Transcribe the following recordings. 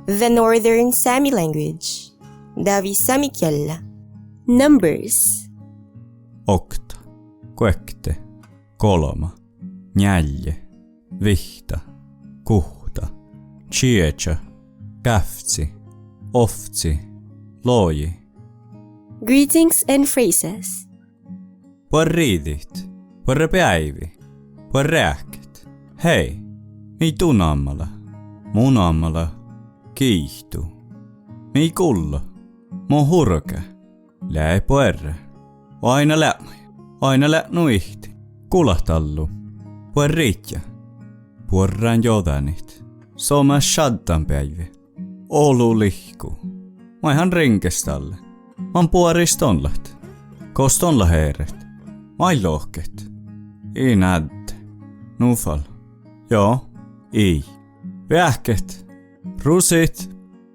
The Northern Sami language. Davvisámegiella. Numbers. Okta, kuekte, kolma, njälje, vihta, kuhta, chietsa, käftsi, oftsi, looji. Greetings and phrases. Puorriidit, puorrepäivi, puorrääkit. Hei, mi tunammala, mun ammala, kiihtu. Mi kulla, mu hurke, läi puerre. Aina läpnu ihti, kulahtallu, puorriitja. Puorran jodanit, soma shaddan päivi, olu lihku. Mä ihan rinkestalle, man puoristonlat, kostonla heeret, mai lohket. I nädde, nufal, joo, i. Vähket, rusit,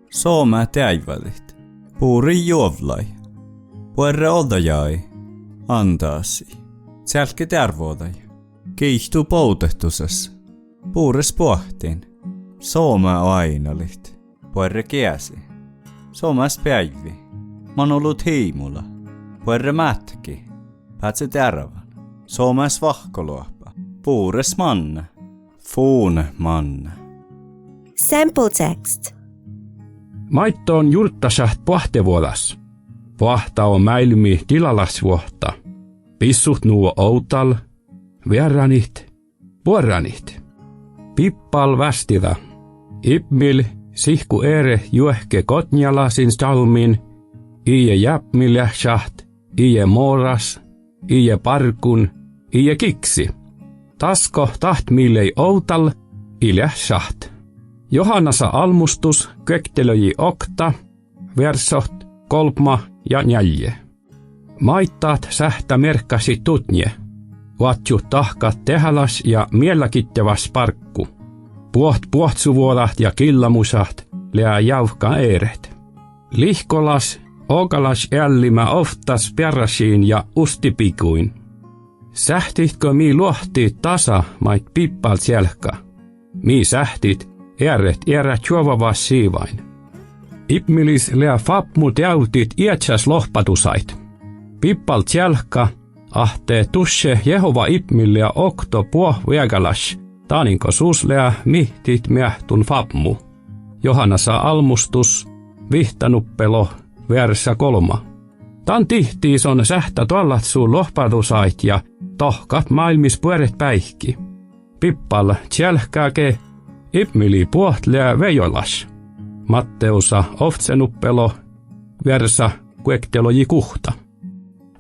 soma täivadit, puuri juovlai, puorre odajai, antaasi, selke tervodai, kiihtu poutehtusessa, puures pohtiin, soma ainalit, puorre kiesi, somas päivi, man ollut hiimulla, puorre mätki, päätse tervan, somas vahkoluoppa, puures manna, fuun manna. Sample text. Maitto on jurttasaht pahtevuodas. Pahta on mäilmi tilalasvuotta. Pissut nuo outal, vieranit, puoranit. Pippal västida. Ipmil sihku ere juehke kotnjalasin salmin. Ije jäpmil jähsaht, ije moras, ije parkun, ije kiksi. Tasko tahtmilei outal, iljähsaht. Johannasa almustus köktelöji okta, versoht, kolpma ja njälje. Maittaat sähtä merkkasi tutnje. Vatju tahkat tehalas ja miellakittevas parkku. Puhtsuvuolat ja killamusaht lää jauhka eeret. Lihkolas, okalas ällimä oftas perrasiin ja ustipikuin. Sähtitkö mi luohti tasa mait pippalt selkä? Mi sähtit ääret juovavas siivain. Ipmilis lää fapmu täytit iätsäs lohpatusait. Pippalt selkä ahtee tusse Jehova ipmille ja okto puohviagalas. Taaninko sus lää mihtit mähtun fapmu. Johannasa almustus, vihtanuppelo, versa 3. Tan tihtiis on sähtä tollat suu lohpatusait ja tohkat maailmis pueret päihki. Pippal selkääke ipmili puohtleä vejolas. Matteusa oftsenuppelo, versa kuekteloji kuhta.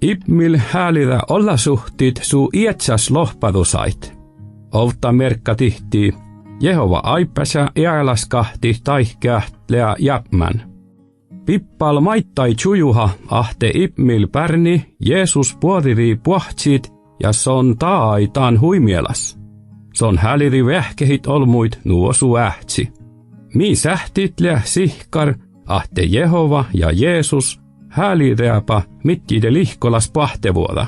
Ipmil häälidä olla suhtit suu iätsas lohpadusait. Ovta merkka tihtii, Jehova aipäsä iälaskahti taihkähtleä jäpmän. Pippal maittai chujuha ahte ipmil pärni, Jeesus puodiri puhtsit ja son taaitaan huimielas. Son häliri vähkehit olmuit nuosu ähtsi. Mi sähtitlä sihkar, ahte Jehova ja Jeesus, hälireäpä mittide lihkolas pahtevuoda.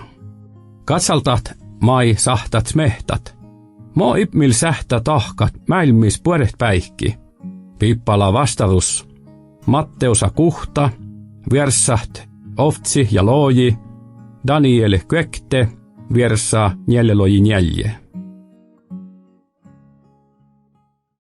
Katsaltat mai sahtat mehtat. Mo ipmil sähtä tahkat mäilmis puoret päihki. Pippala vastatus. Matteusa kuhta, versaht, oftsi ja looji, Daniel kökte, versa njälleloji njälje.